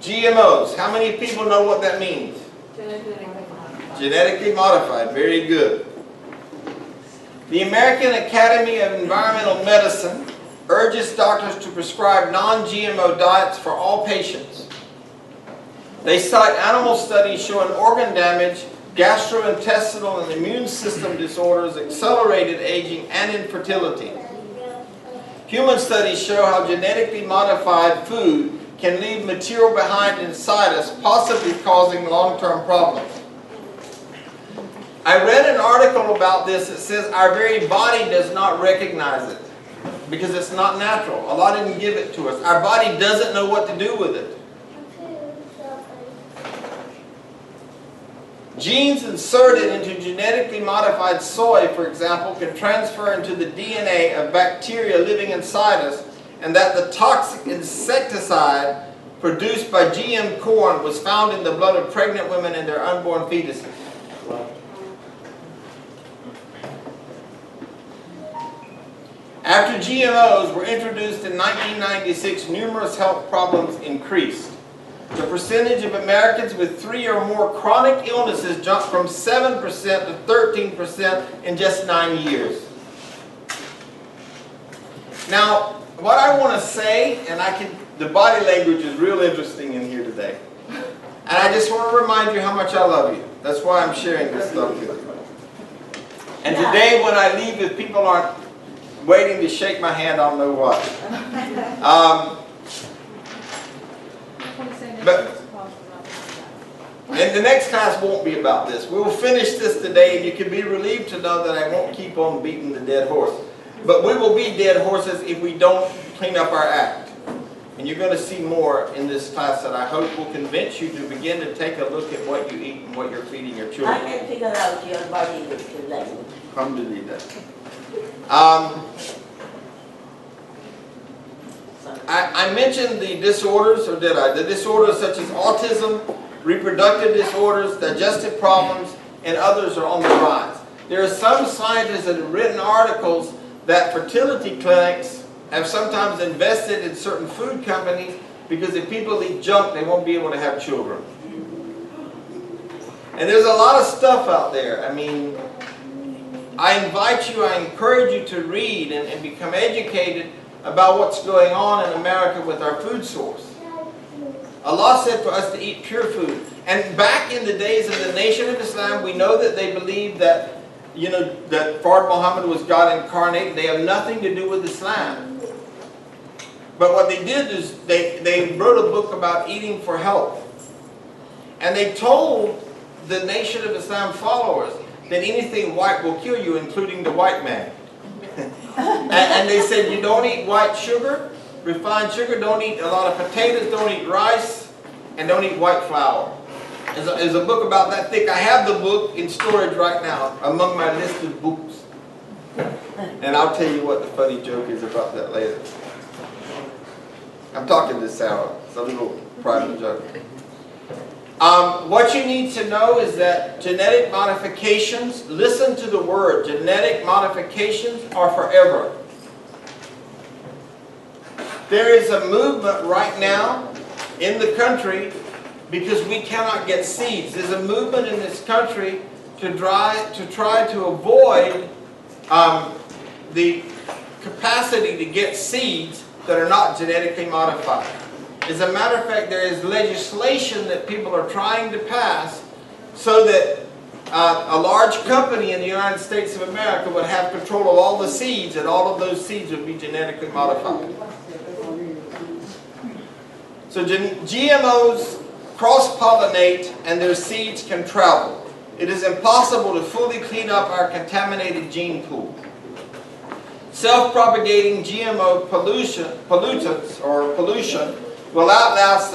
GMOs. How many people know what that means? Genetically modified. Very good. The American Academy of Environmental Medicine urges doctors to prescribe non-GMO diets for all patients. They cite animal studies showing organ damage, gastrointestinal and immune system disorders, accelerated aging, and infertility. Human studies show how genetically modified food can leave material behind inside us, possibly causing long-term problems. I read an article about this that says our very body does not recognize it because it's not natural. Allah didn't give it to us. Our body doesn't know what to do with it. Genes inserted into genetically modified soy, for example, can transfer into the DNA of bacteria living inside us, and that the toxic insecticide produced by GM corn was found in the blood of pregnant women and their unborn fetuses. After GMOs were introduced in 1996, numerous health problems increased. The percentage of Americans with 3 or more chronic illnesses jumped from 7% to 13% in just 9 years. Now, what I want to say, and the body language is real interesting in here today. And I just want to remind you how much I love you. That's why I'm sharing this stuff with you. And today when I leave, if people aren't waiting to shake my hand, I'll know why. And the next class won't be about this. We will finish this today, and you can be relieved to know that I won't keep on beating the dead horse. But we will be dead horses if we don't clean up our act. And you're going to see more in this class that I hope will convince you to begin to take a look at what you eat and what you're feeding your children. I can figure out your body language. Alhamdulillah. I mentioned the disorders, or did I? The disorders such as autism, reproductive disorders, digestive problems, and others are on the rise. There are some scientists that have written articles that fertility clinics have sometimes invested in certain food companies because if people eat junk, they won't be able to have children. And there's a lot of stuff out there. I mean, I invite you, I encourage you to read and become educated about what's going on in America with our food source. Allah said for us to eat pure food. And back in the days of the Nation of Islam, we know that they believed that, that Prophet Muhammad was God incarnate. They have nothing to do with Islam. But what they did is they wrote a book about eating for health. And they told the Nation of Islam followers that anything white will kill you, including the white man. And they said you don't eat white sugar, refined sugar, don't eat a lot of potatoes, don't eat rice, and don't eat white flour. There's a book about that thick. I have the book in storage right now among my list of books. And I'll tell you what the funny joke is about that later. I'm talking to Sarah. It's a little private joke. What you need to know is that genetic modifications, listen to the word, genetic modifications are forever. There is a movement right now in the country because we cannot get seeds. There's a movement in this country to try to avoid the capacity to get seeds that are not genetically modified. As a matter of fact, there is legislation that people are trying to pass so that a large company in the United States of America would have control of all the seeds, and all of those seeds would be genetically modified. So GMOs cross-pollinate and their seeds can travel. It is impossible to fully clean up our contaminated gene pool. Self-propagating GMO pollution will outlast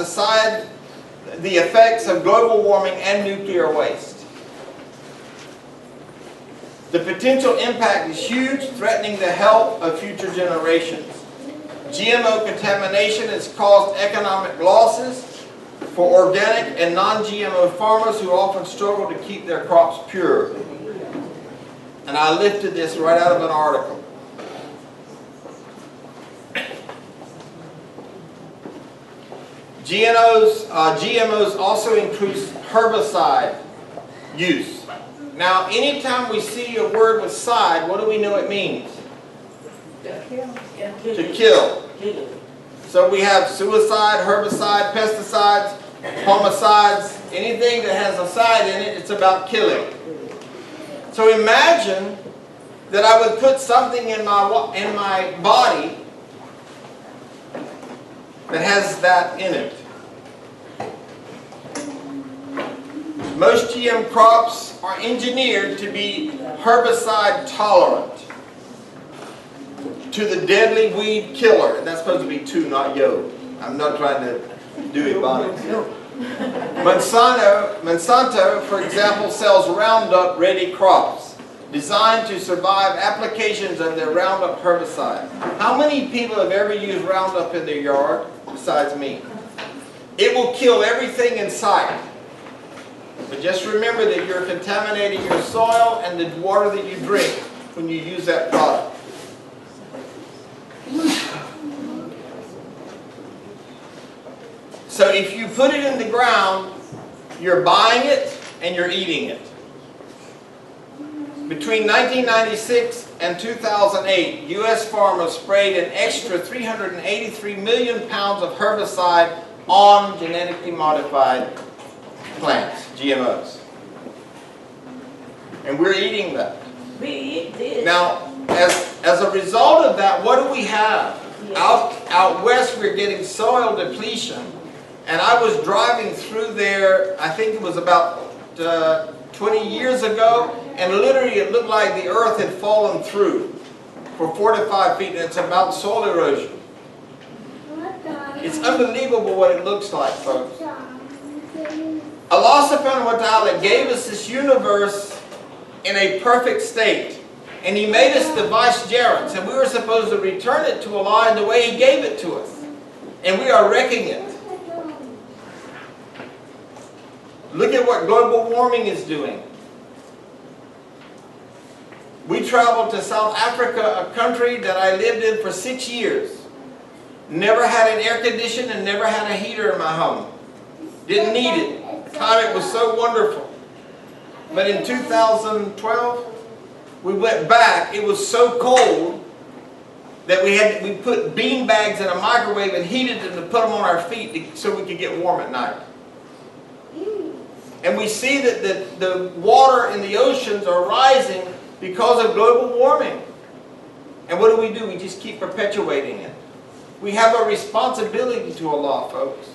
the effects of global warming and nuclear waste. The potential impact is huge, threatening the health of future generations. GMO contamination has caused economic losses for organic and non-GMO farmers who often struggle to keep their crops pure. And I lifted this right out of an article. GMOs also increase herbicide use. Now, anytime we see a word with "side," what do we know it means? To kill. So we have suicide, herbicide, pesticides, homicides, anything that has a side in it, it's about killing. So imagine that I would put something in my body that has that in it. Most GM crops are engineered to be herbicide tolerant to the deadly weed killer. And that's supposed to be two, not yo. I'm not trying to do Ebonics. Monsanto, for example, sells Roundup ready crops designed to survive applications of their Roundup herbicide. How many people have ever used Roundup in their yard besides me? It will kill everything in sight. But just remember that you're contaminating your soil and the water that you drink when you use that product. So if you put it in the ground, you're buying it and you're eating it. Between 1996 and 2008, U.S. farmers sprayed an extra 383 million pounds of herbicide on genetically modified plants, GMOs. And we're eating that. We eat this. Now, as a result of that, what do we have? Out west, we're getting soil depletion. And I was driving through there, I think it was about 20 years ago, and literally it looked like the earth had fallen through for 4 to 5 feet, and it's about soil erosion. It's unbelievable what it looks like, folks. Allah subhanahu wa ta'ala gave us this universe in a perfect state. And He made us the vicegerents, and we were supposed to return it to Allah in the way He gave it to us. And we are wrecking it. Look at what global warming is doing. We traveled to South Africa, a country that I lived in for 6 years. Never had an air conditioner and never had a heater in my home. Didn't need it. At the time it was so wonderful. But in 2012, we went back. It was so cold that we put bean bags in a microwave and heated them to put them on our feet so we could get warm at night. And we see that the water in the oceans are rising because of global warming. And what do? We just keep perpetuating it. We have a responsibility to Allah, folks.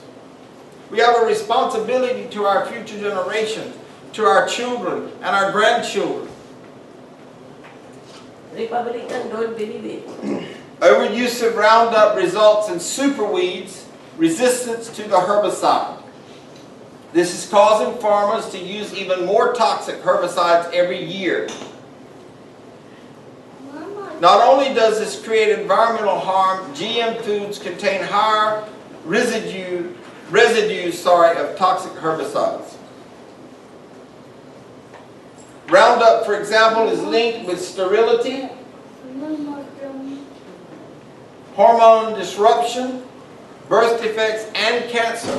We have a responsibility to our future generations, to our children and our grandchildren. Republicans don't believe it. Overuse of Roundup results in superweeds resistance to the herbicide. This is causing farmers to use even more toxic herbicides every year. Not only does this create environmental harm, GM foods contain higher residues of toxic herbicides. Roundup, for example, is linked with sterility, hormone disruption, birth defects, and cancer.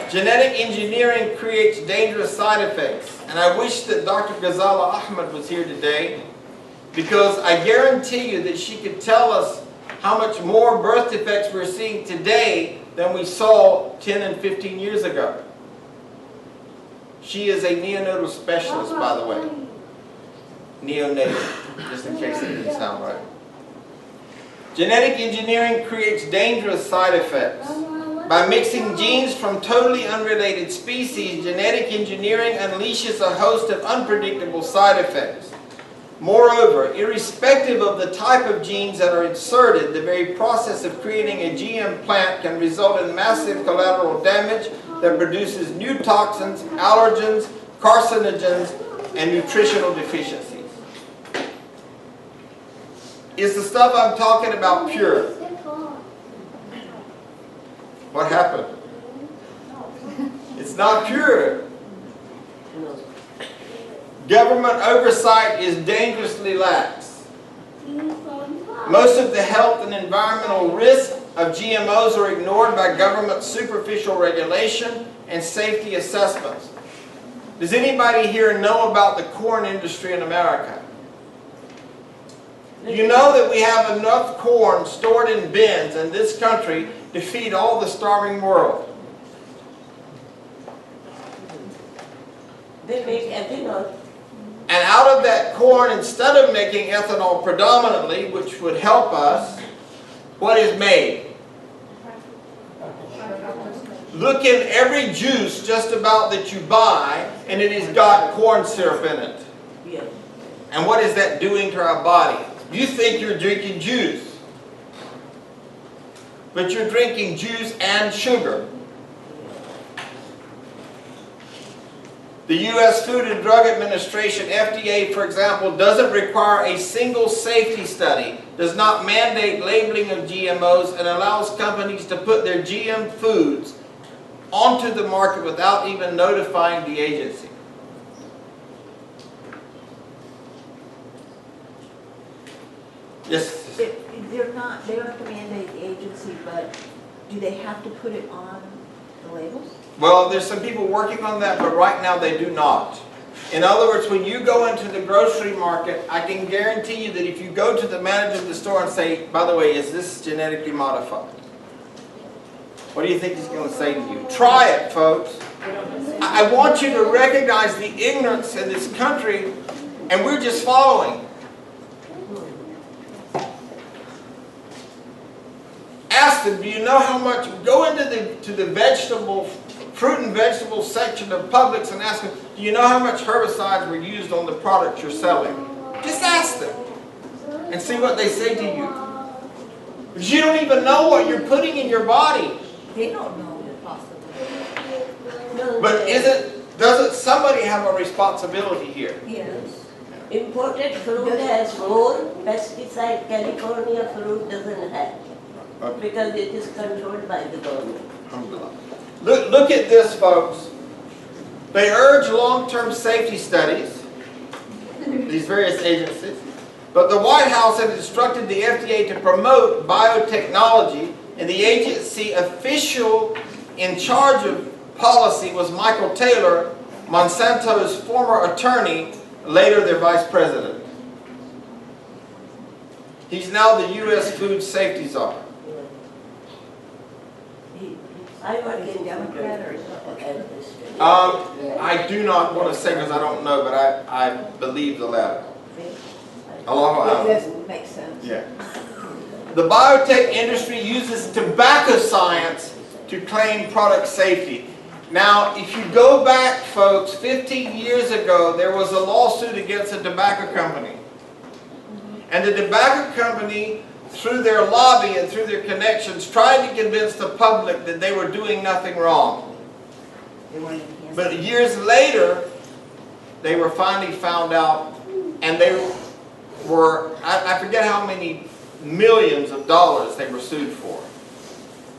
Genetic engineering creates dangerous side effects. And I wish that Dr. Ghazala Ahmed was here today, because I guarantee you that she could tell us how much more birth defects we're seeing today than we saw 10 and 15 years ago. She is a neonatal specialist, by the way. Neonatal, just in case it didn't sound right. Genetic engineering creates dangerous side effects. By mixing genes from totally unrelated species, genetic engineering unleashes a host of unpredictable side effects. Moreover, irrespective of the type of genes that are inserted, the very process of creating a GM plant can result in massive collateral damage that produces new toxins, allergens, carcinogens, and nutritional deficiencies. Is the stuff I'm talking about pure? What happened? It's not pure. Government oversight is dangerously lax. Most of the health and environmental risks of GMOs are ignored by government superficial regulation and safety assessments. Does anybody here know about the corn industry in America? You know that we have enough corn stored in bins in this country to feed all the starving world. They make ethanol. And out of that corn, instead of making ethanol predominantly, which would help us, what is made? Look in every juice just about that you buy, and it has got corn syrup in it. Yeah. And what is that doing to our body? You think you're drinking juice, but you're drinking juice and sugar. The U.S. Food and Drug Administration, FDA, for example, doesn't require a single safety study, does not mandate labeling of GMOs, and allows companies to put their GM foods onto the market without even notifying the agency. Yes? They don't have to mandate the agency, but do they have to put it on the labels? Well, there's some people working on that, but right now they do not. In other words, when you go into the grocery market, I can guarantee you that if you go to the manager of the store and say, by the way, is this genetically modified? What do you think he's going to say to you? Try it, folks. I want you to recognize the ignorance in this country, and we're just following. Ask them, do you know how much? Go into the fruit and vegetable section of Publix and ask them, do you know how much herbicides were used on the products you're selling? Just ask them and see what they say to you. Because you don't even know what you're putting in your body. They don't know the possibility. No, But doesn't somebody have a responsibility here? Yes. imported fruit has more pesticide. California fruit doesn't have. Okay. Because it is controlled by the government. Look at this, folks. They urge long-term safety studies, these various agencies, but the White House has instructed the FDA to promote biotechnology, and the agency official in charge of policy was Michael Taylor, Monsanto's former attorney, later their vice president. He's now the U.S. Food Safety Czar. I work in Democrat or I do not want to say because I don't know, but I believe the latter. Aloha. It doesn't make sense. Yeah. The biotech industry uses tobacco science to claim product safety. Now, if you go back, folks, 15 years ago, there was a lawsuit against a tobacco company. And the tobacco company, through their lobby and through their connections, tried to convince the public that they were doing nothing wrong. But years later, they were finally found out, and they were, I forget how many millions of dollars they were sued for.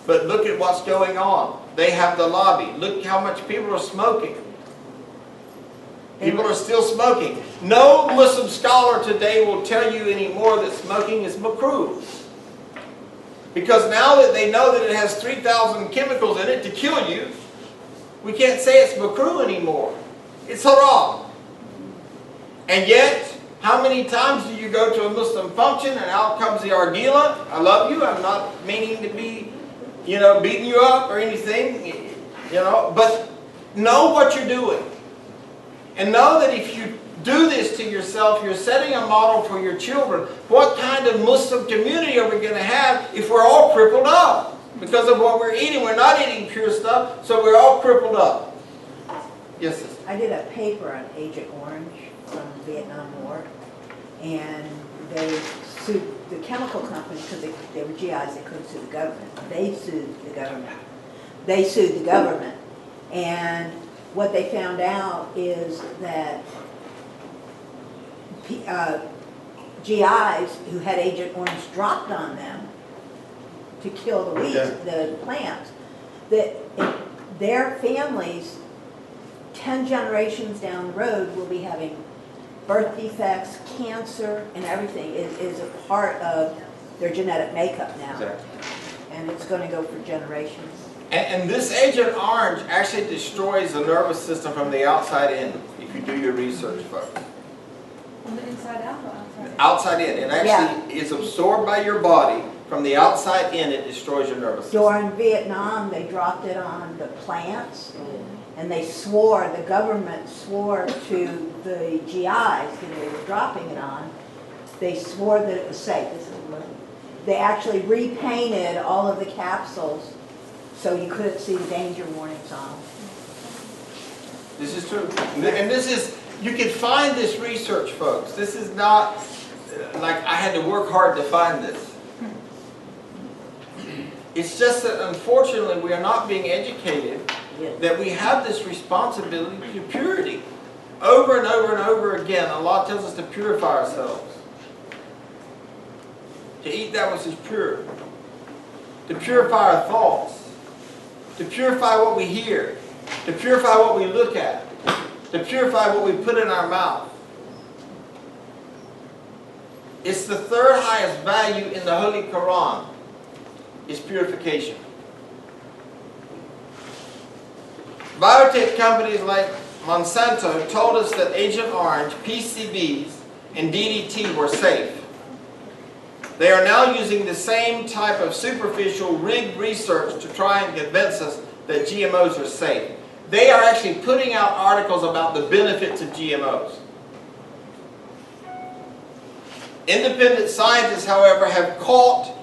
But look at what's going on. They have the lobby. Look how much people are smoking. People are still smoking. No Muslim scholar today will tell you anymore that smoking is makruh. Because now that they know that it has 3,000 chemicals in it to kill you, we can't say it's makruh anymore. It's haram. And yet, how many times do you go to a Muslim function and out comes the argila? I love you. I'm not meaning to be, beating you up or anything, but know what you're doing. And know that if you do this to yourself, you're setting a model for your children. What kind of Muslim community are we going to have if we're all crippled up? Because of what we're eating. We're not eating pure stuff, so we're all crippled up. Yes, sister. I did a paper on Agent Orange from the Vietnam War, and they sued the chemical companies because they were GIs, they couldn't sue the government. They sued the government. They sued the government. And what they found out is that GIs who had Agent Orange dropped on them to kill the weeds, the plants, that their families 10 generations down the road will be having birth defects, cancer, and everything is a part of their genetic makeup now. Exactly. And and it's gonna go for generations. And this Agent Orange actually destroys the nervous system from the outside in, if you do your research, folks. From the inside out or outside? Outside in. It actually is absorbed by your body. From the outside in, it destroys your nervous system. During Vietnam, they dropped it on the plants, and they swore, the government swore to the GIs that they were dropping it on, they swore that it was safe. They actually repainted all of the capsules so you couldn't see the danger warnings on them. This is true. And this is, you can find this research, folks. This is not like I had to work hard to find this. It's just that unfortunately we are not being educated that we have this responsibility to purity. Over and over and over again, Allah tells us to purify ourselves. To eat that which is pure. To purify our thoughts. To purify what we hear. To purify what we look at. To purify what we put in our mouth. It's the third highest value in the Holy Quran, is purification. Biotech companies like Monsanto told us that Agent Orange, PCBs, and DDT were safe. They are now using the same type of superficial rigged research to try and convince us that GMOs are safe. They are actually putting out articles about the benefits of GMOs. Independent scientists, however, have caught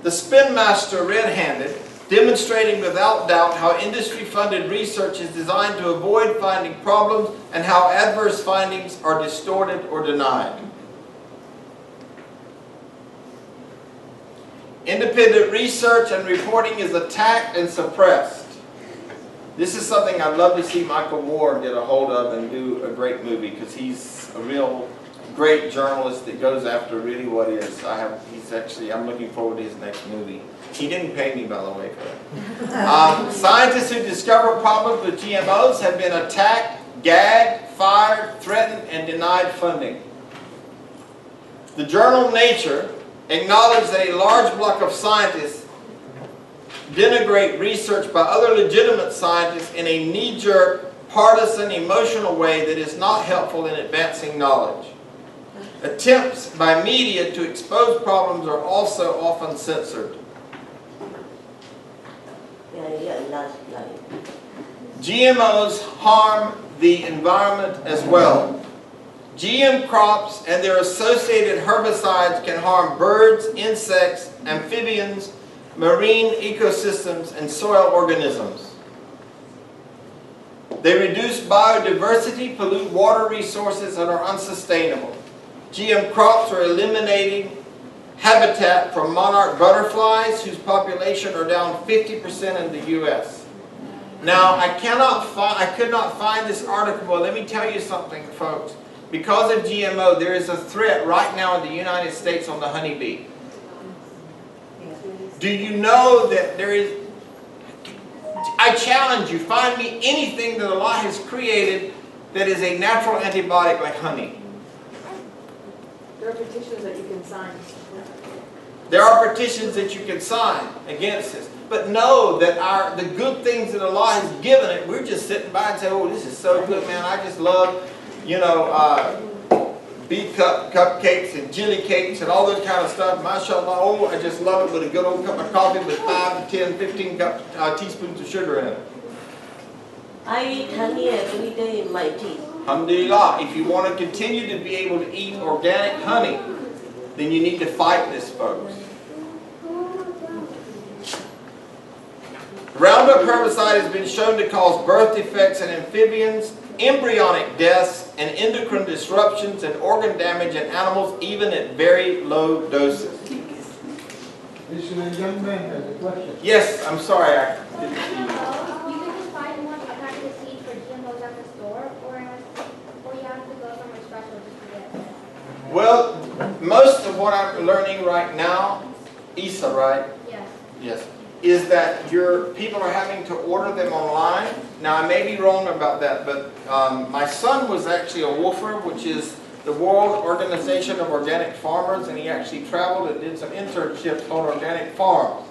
the spin master red-handed, demonstrating without doubt how industry-funded research is designed to avoid finding problems and how adverse findings are distorted or denied. Independent research and reporting is attacked and suppressed. This is something I'd love to see Michael Moore get a hold of and do a great movie, because he's a real great journalist that goes after really what is. I'm looking forward to his next movie. He didn't pay me, by the way, for that. Scientists who discover problems with GMOs have been attacked, gagged, fired, threatened, and denied funding. The journal Nature acknowledged that a large block of scientists denigrate research by other legitimate scientists in a knee-jerk, partisan, emotional way that is not helpful in advancing knowledge. Attempts by media to expose problems are also often censored. GMOs harm the environment as well. GM crops and their associated herbicides can harm birds, insects, amphibians, marine ecosystems, and soil organisms. They reduce biodiversity, pollute water resources, and are unsustainable. GM crops are eliminating habitat for monarch butterflies, whose population are down 50% in the U.S. Now, I could not find this article, but let me tell you something, folks. Because of GMO, there is a threat right now in the United States on the honeybee. Do you know that there is... I challenge you, find me anything that Allah has created that is a natural antibiotic like honey. There are petitions that you can sign. There are petitions that you can sign against this. But know that the good things that Allah has given it, we're just sitting by and say, oh, this is so good, man. I just love, beef cupcakes and jelly cakes and all this kind of stuff. MashaAllah, oh, I just love it with a good old cup of coffee with 5 to 10, 15 teaspoons of sugar in it. I eat honey every day in my tea. Alhamdulillah, if you want to continue to be able to eat organic honey, then you need to fight this, folks. Roundup herbicide has been shown to cause birth defects in amphibians, embryonic deaths, and endocrine disruptions and organ damage in animals, even at very low doses. This young man has a question. Yes, I'm sorry, I didn't see you. You can just buy one pack of the seed for GMOs at the store, or you have to go somewhere special just to get it. Well, most of what I'm learning right now, Isa, right? Yes. Yes. Is that people are having to order them online. Now, I may be wrong about that, but my son was actually a WOFR, which is the World Organization of Organic Farmers, and he actually traveled and did some internships on organic farms.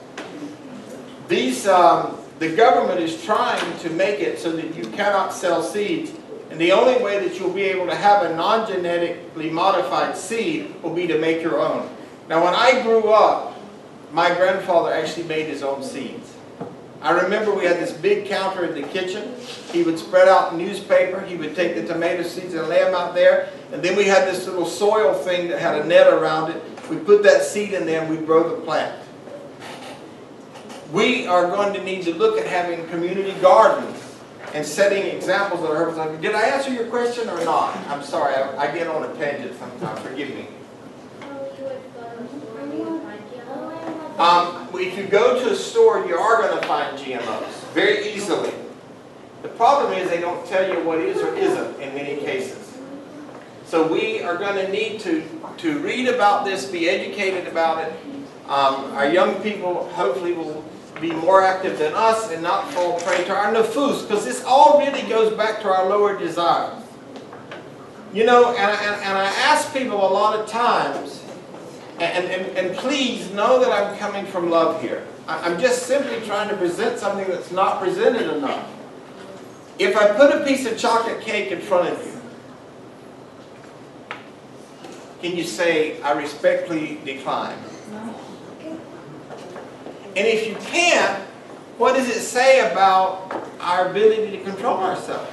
the government is trying to make it so that you cannot sell seeds. And the only way that you'll be able to have a non-genetically modified seed will be to make your own. Now, when I grew up, my grandfather actually made his own seeds. I remember we had this big counter in the kitchen. He would spread out newspaper. He would take the tomato seeds and lay them out there. And then we had this little soil thing that had a net around it. We put that seed in there and we grow the plant. We are going to need to look at having community gardens and setting examples that are helpful. Did I answer your question or not? I'm sorry, I get on a tangent sometimes. Forgive me. If you go to a store, you are going to find GMOs very easily. The problem is they don't tell you what is or isn't in many cases. So we are going to need to read about this, be educated about it. Our young people hopefully will be more active than us and not fall prey to our nefus, because this all really goes back to our lower desires. You know, and I ask people a lot of times, and please know that I'm coming from love here. I'm just simply trying to present something that's not presented enough. If I put a piece of chocolate cake in front of you, can you say, I respectfully decline? And if you can't, what does it say about our ability to control ourselves?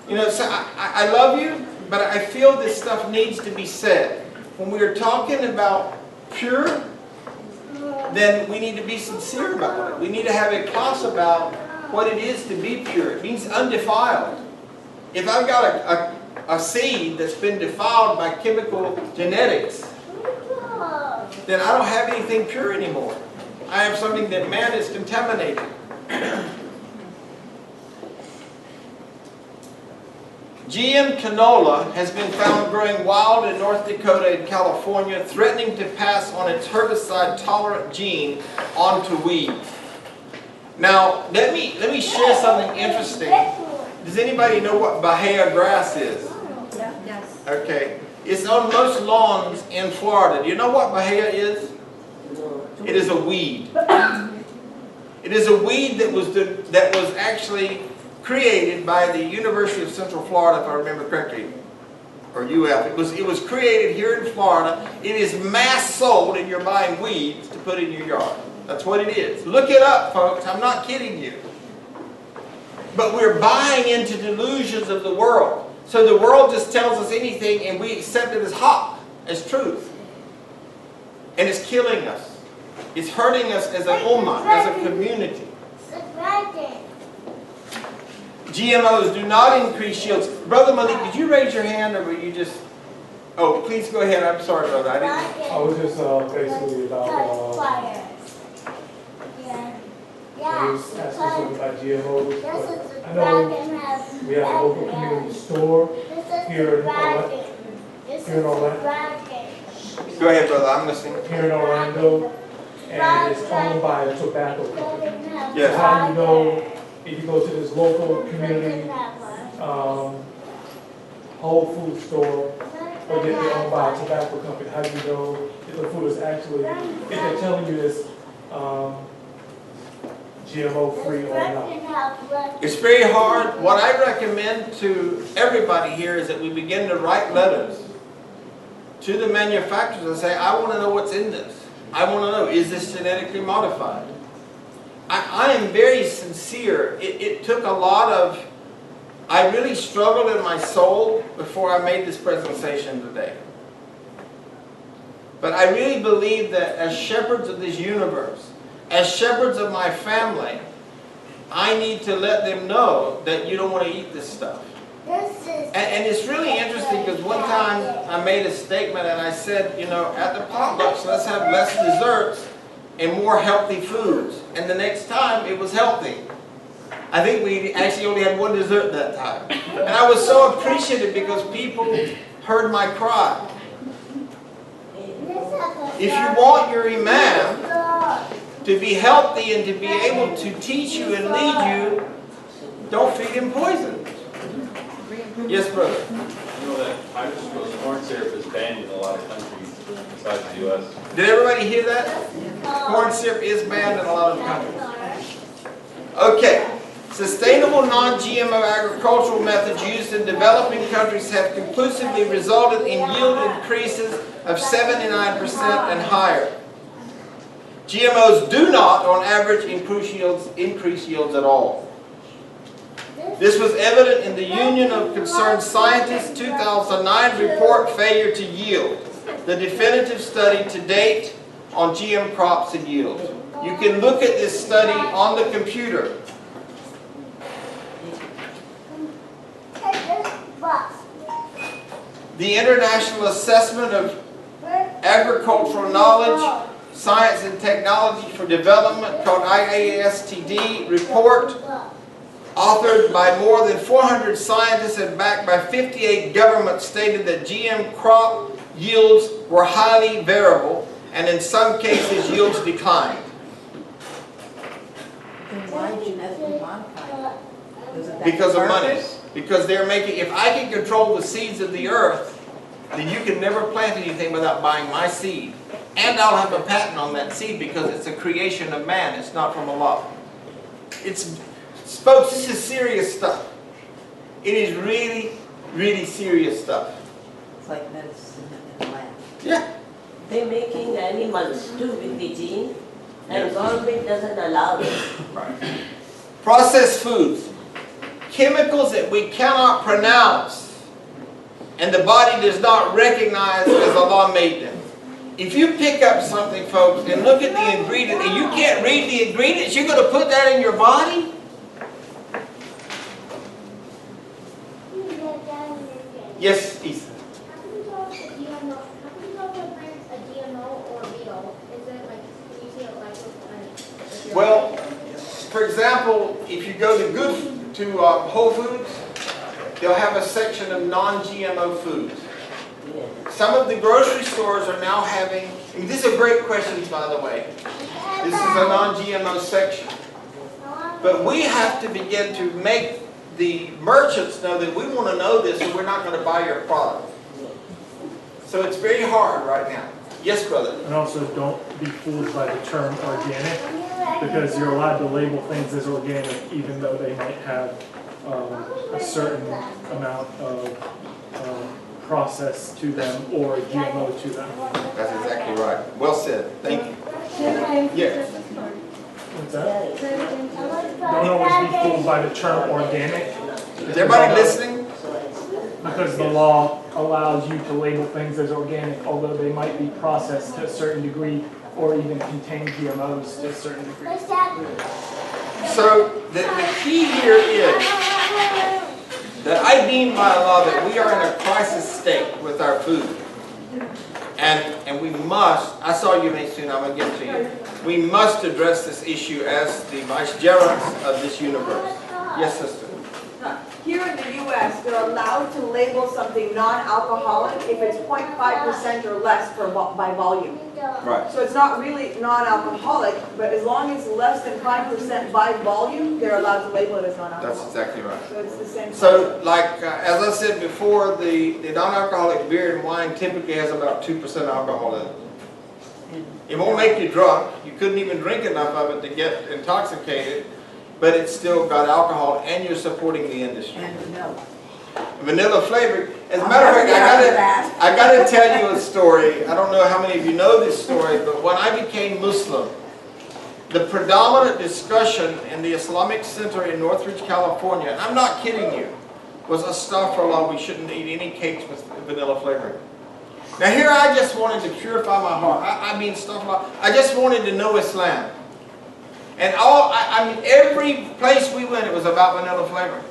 You know, so I love you, but I feel this stuff needs to be said. When we are talking about pure, then we need to be sincere about it. We need to have a class about what it is to be pure. It means undefiled. If I've got a seed that's been defiled by chemical genetics, then I don't have anything pure anymore. I have something that man is contaminated. GM canola has been found growing wild in North Dakota and California, threatening to pass on its herbicide-tolerant gene onto weeds. Now, let me share something interesting. Does anybody know what Bahia grass is? Yes. Okay. It's on most lawns in Florida. Do you know what Bahia is? It is a weed. It is a weed that was actually created by the University of Central Florida, if I remember correctly, or UF. It was created here in Florida. It is mass sold, and you're buying weeds to put in your yard. That's what it is. Look it up, folks. I'm not kidding you. But we're buying into delusions of the world. So the world just tells us anything, and we accept it as hot, as truth. And it's killing us. It's hurting us as an ummah, as a community. GMOs do not increase yields. Brother Malik, did you raise your hand, or were you just... Oh, please go ahead. I'm sorry, brother. I was just basically about... I was asking something about GMOs, but I know we have a local community store here in Orlando. Go ahead, brother. I'm listening. Here in Orlando, and it's owned by a tobacco company. Yes. So how do you know if you go to this local community Whole Food store or get it owned by a tobacco company? How do you know if the food is actually, if they're telling you this GMO free or not? It's very hard. What I recommend to everybody here is that we begin to write letters to the manufacturers and say, I want to know what's in this. I want to know, is this genetically modified? I am very sincere. It took a lot of, I really struggled in my soul before I made this presentation today. But I really believe that as shepherds of this universe, as shepherds of my family, I need to let them know that you don't want to eat this stuff. And it's really interesting because one time I made a statement and I said, you know, at the potlucks, let's have less desserts and more healthy foods. And the next time it was healthy. I think we actually only had one dessert that time. And I was so appreciative because people heard my cry. If you want your imam to be healthy and to be able to teach you and lead you, don't feed him poison. Yes, brother. You know that hydrogen corn syrup is banned in a lot of countries besides the U.S. Did everybody hear that? Corn syrup is banned in a lot of countries. Okay. Sustainable non-GMO agricultural methods used in developing countries have conclusively resulted in yield increases of 79% and higher. GMOs do not, on average, increase yields at all. This was evident in the Union of Concerned Scientists' 2009 report, Failure to Yield, the definitive study to date on GM crops and yield. You can look at this study on the computer. The International Assessment of Agricultural Knowledge, Science and Technology for Development, called IASTD report, authored by more than 400 scientists and backed by 58 governments, stated that GM crop yields were highly variable and in some cases yields declined. Then why genetically modify it? Because of money. Because they're making, if I can control the seeds of the earth, then you can never plant anything without buying my seed. And I'll have a patent on that seed because it's a creation of man, it's not from Allah. Folks, this is serious stuff. It is really, really serious stuff. It's like medicine in the lab. Yeah. They're making animals too with the gene, and government doesn't allow it. Right. Processed foods. Chemicals that we cannot pronounce and the body does not recognize as Allah made them. If you pick up something, folks, and look at the ingredient, and you can't read the ingredients, you're going to put that in your body? Yes, Ethan. How can you tell if a plant's a GMO or real? Is it like, can you see it like with Well, for example, if you go to Whole Foods, they'll have a section of non-GMO foods. Some of the grocery stores are now having, and these are great questions, by the way. This is a non-GMO section. But we have to begin to make the merchants know that we want to know this or we're not going to buy your product. So it's very hard right now. Yes, brother? And also don't be fooled by the term organic, because you're allowed to label things as organic even though they might have a certain amount of process to them or GMO to them. That's exactly right. Well said. Thank you. Yes. What's that? Don't always be fooled by the term organic. Is everybody listening? Because the law allows you to label things as organic, although they might be processed to a certain degree or even contain GMOs to a certain degree. So the key here is that I deem by law that we are in a crisis state with our food. And we must, I saw you very soon, I'm going to get to you. We must address this issue as the vicegerents of this universe. Yes, sister. Here in the U.S., they're allowed to label something non-alcoholic if it's 0.5% or less by volume. Right. So it's not really non-alcoholic, but as long as less than 5% by volume, they're allowed to label it as non-alcoholic. That's exactly right. So it's the same. So, like, as I said before, the non-alcoholic beer and wine typically has about 2% alcohol in it. It won't make you drunk. You couldn't even drink enough of it to get intoxicated, but it's still got alcohol, and you're supporting the industry. And vanilla. Vanilla flavor. As a matter of fact, I gotta tell you a story. I don't know how many of you know this story, but when I became Muslim, the predominant discussion in the Islamic Center in Northridge, California, and I'm not kidding you, was astaghfirullah, we shouldn't eat any cakes with vanilla flavoring. Now here I just wanted to purify my heart. I mean, I just wanted to know Islam. And I mean, every place we went, it was about vanilla flavoring.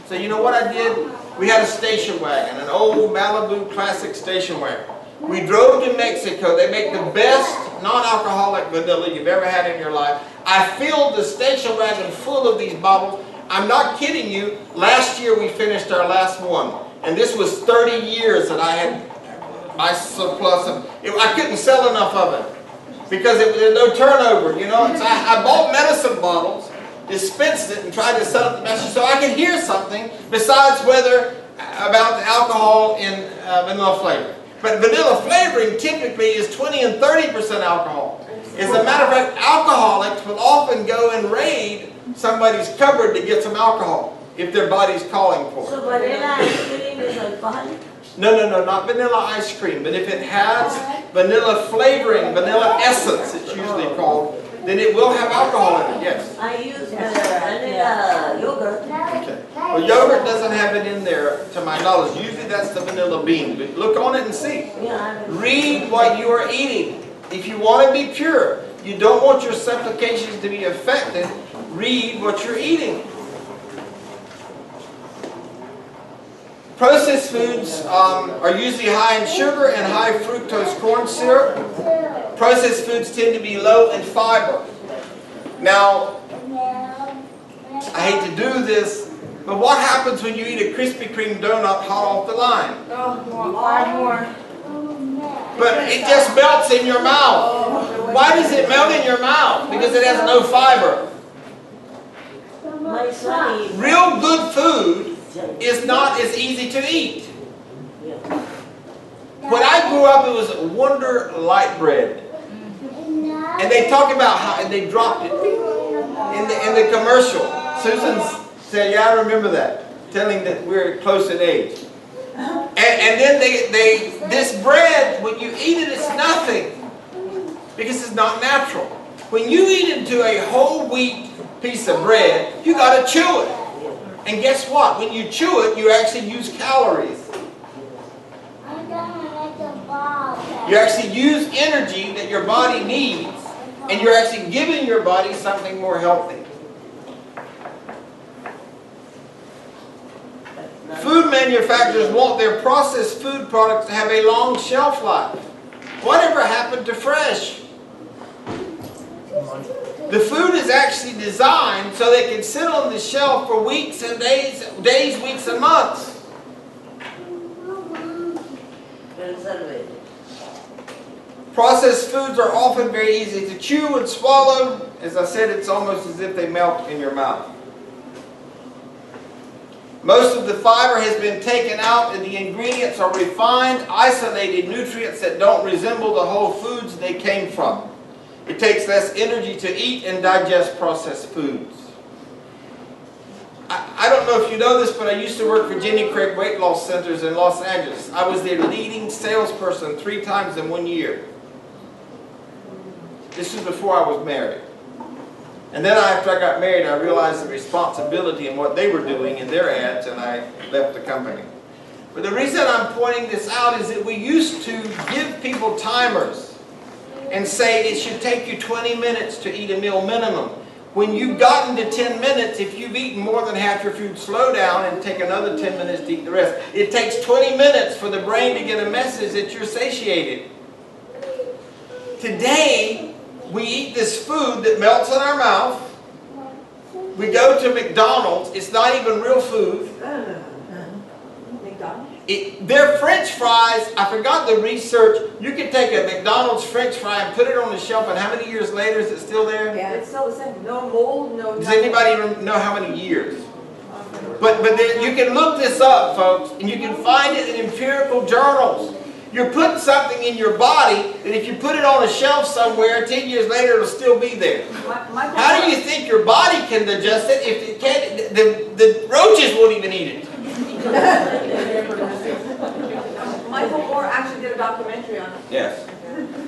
So you know what I did? We had a station wagon, an old Malibu classic station wagon. We drove to Mexico. They make the best non-alcoholic vanilla you've ever had in your life. I filled the station wagon full of these bottles. I'm not kidding you. Last year we finished our last one. And this was 30 years that I had my surplus of it. I couldn't sell enough of it because there's no turnover, you know. So I bought medicine bottles, dispensed it, and tried to sell it to message so I could hear something besides whether about the alcohol in vanilla flavor. But vanilla flavoring typically is 20 and 30% alcohol. As a matter of fact, alcoholics will often go and raid somebody's cupboard to get some alcohol if their body's calling for So it. vanilla ice cream is alcoholic? No, not vanilla ice cream, but if it has vanilla flavoring, vanilla essence it's usually called, then it will have alcohol in it, yes. I use vanilla yogurt. Okay. Well, yogurt doesn't have it in there, to my knowledge. Usually that's the vanilla bean, but look on it and see. Yeah, I will. Read what you are eating. If you want to be pure, you don't want your supplications to be affected, read what you're eating. Processed foods are usually high in sugar and high fructose corn syrup. Processed foods tend to be low in fiber. Now, I hate to do this, but what happens when you eat a Krispy Kreme donut hot off the line? More. But it just melts in your mouth. Why does it melt in your mouth? Because it has no fiber. My son eats. Real good food is not as easy to eat. When I grew up, it was Wonder Light Bread. And they talk about how, and they dropped it in the commercial. Susan said, yeah, I remember that, telling that we're close in age. And then this bread, when you eat it, it's nothing. Because it's not natural. When you eat into a whole wheat piece of bread, you got to chew it. And guess what? When you chew it, you actually use calories. You actually use energy that your body needs, and you're actually giving your body something more healthy. Food manufacturers want their processed food products to have a long shelf life. Whatever happened to fresh? The food is actually designed so they can sit on the shelf for weeks and days, weeks and months. Processed foods are often very easy to chew and swallow. As I said, it's almost as if they melt in your mouth. Most of the fiber has been taken out and the ingredients are refined, isolated nutrients that don't resemble the whole foods they came from. It takes less energy to eat and digest processed foods. I don't know if you know this, but I used to work for Jenny Craig Weight Loss Centers in Los Angeles. I was their leading salesperson 3 times in 1 year. This was before I was married. And then after I got married, I realized the responsibility in what they were doing in their ads, and I left the company. But the reason I'm pointing this out is that we used to give people timers and say it should take you 20 minutes to eat a meal minimum. When you've gotten to 10 minutes, if you've eaten more than half your food, slow down and take another 10 minutes to eat the rest. It takes 20 minutes for the brain to get a message that you're satiated. Today, we eat this food that melts in our mouth. We go to McDonald's. It's not even real food. Their French fries, I forgot the research. You could take a McDonald's French fry and put it on the shelf, and how many years later is it still there? Yeah, it's still the same. No mold, no Does nothing. anybody know how many years? But there, you can look this up, folks, and you can find it in empirical journals. You're putting something in your body that if you put it on a shelf somewhere, 10 years later it'll still be there. How do you think your body can digest it if it can't? The roaches won't even eat it. Michael Moore actually did a documentary on it. Yes.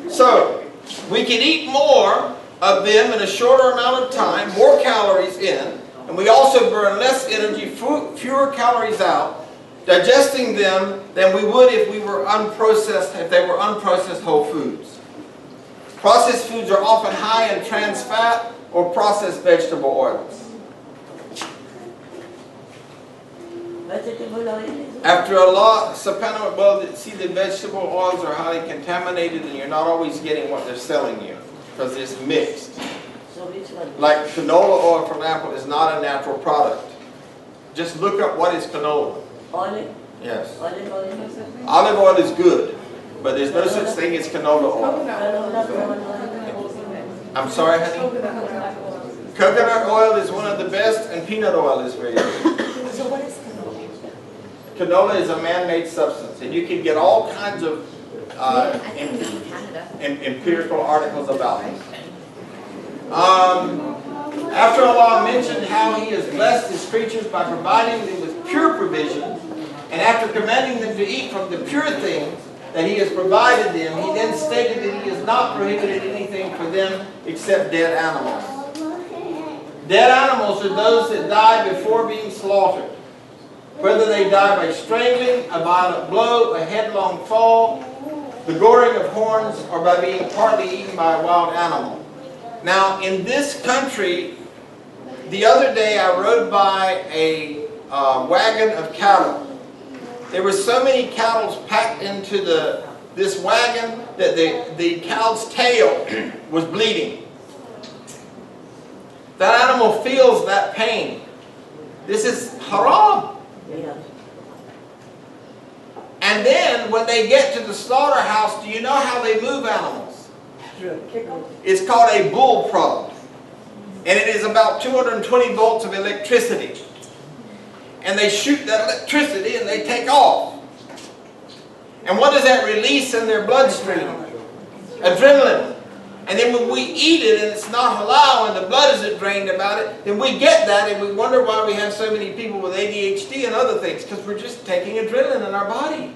So, we can eat more of them in a shorter amount of time, more calories in, and we also burn less energy, fewer calories out, digesting them than we would if we were unprocessed, if they were unprocessed whole foods. Processed foods are often high in trans fat or processed vegetable oils. Vegetable oil is After a lot, well, see, the vegetable oils are highly contaminated and you're not always getting what they're selling you because it's mixed. so which one? Like canola oil, for example, is not a natural product. Just look up what is canola. Olive? Yes. Olive oil? Olive oil is good, but there's no such thing as canola oil. I'm sorry, honey? Coconut oil is one of the best, and peanut oil is very good. So what is canola? Canola is a man-made substance, and you can get all kinds of empirical articles about this. After Allah mentioned how He has blessed His creatures by providing them with pure provision, and after commanding them to eat from the pure things that He has provided them, He then stated that He has not prohibited anything for them except dead animals. Dead animals are those that die before being slaughtered, whether they die by strangling, a violent blow, a headlong fall, the goring of horns, or by being partly eaten by a wild animal. Now, in this country, the other day I rode by a wagon of cattle. There were so many cattle packed into this wagon that the cow's tail was bleeding. That animal feels that pain. This is haram. Yeah. And then when they get to the slaughterhouse, do you know how they move animals? It's called a bull prod. And it is about 220 volts of electricity. And they shoot that electricity and they take off. And what does that release in their bloodstream? Adrenaline. And then when we eat it and it's not halal and the blood isn't drained about it, then we get that and we wonder why we have so many people with ADHD and other things, because we're just taking adrenaline in our body.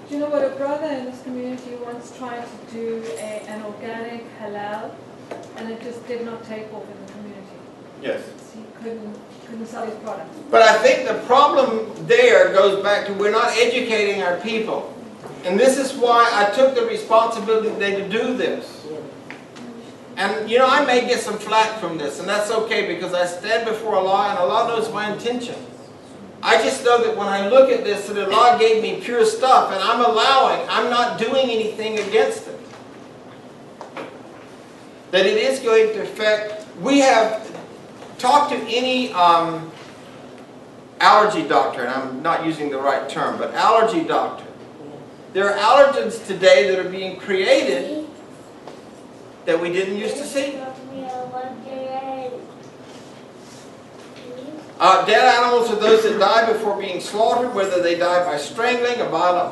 Do you know what, a brother in this community once tried to do an organic halal, and it just did not take off in the community. Yes. He couldn't sell his product. But I think the problem there goes back to we're not educating our people. And this is why I took the responsibility today to do this. And you know, I may get some flack from this, and that's okay, because I stand before Allah and Allah knows my intention. I just know that when I look at this, that Allah gave me pure stuff, and I'm not doing anything against it. That it is going to affect, we have talked to any allergy doctor, and I'm not using the right term, but allergy doctor. There are allergens today that are being created that we didn't used to see. Dead animals are those that die before being slaughtered, whether they die by strangling, a violent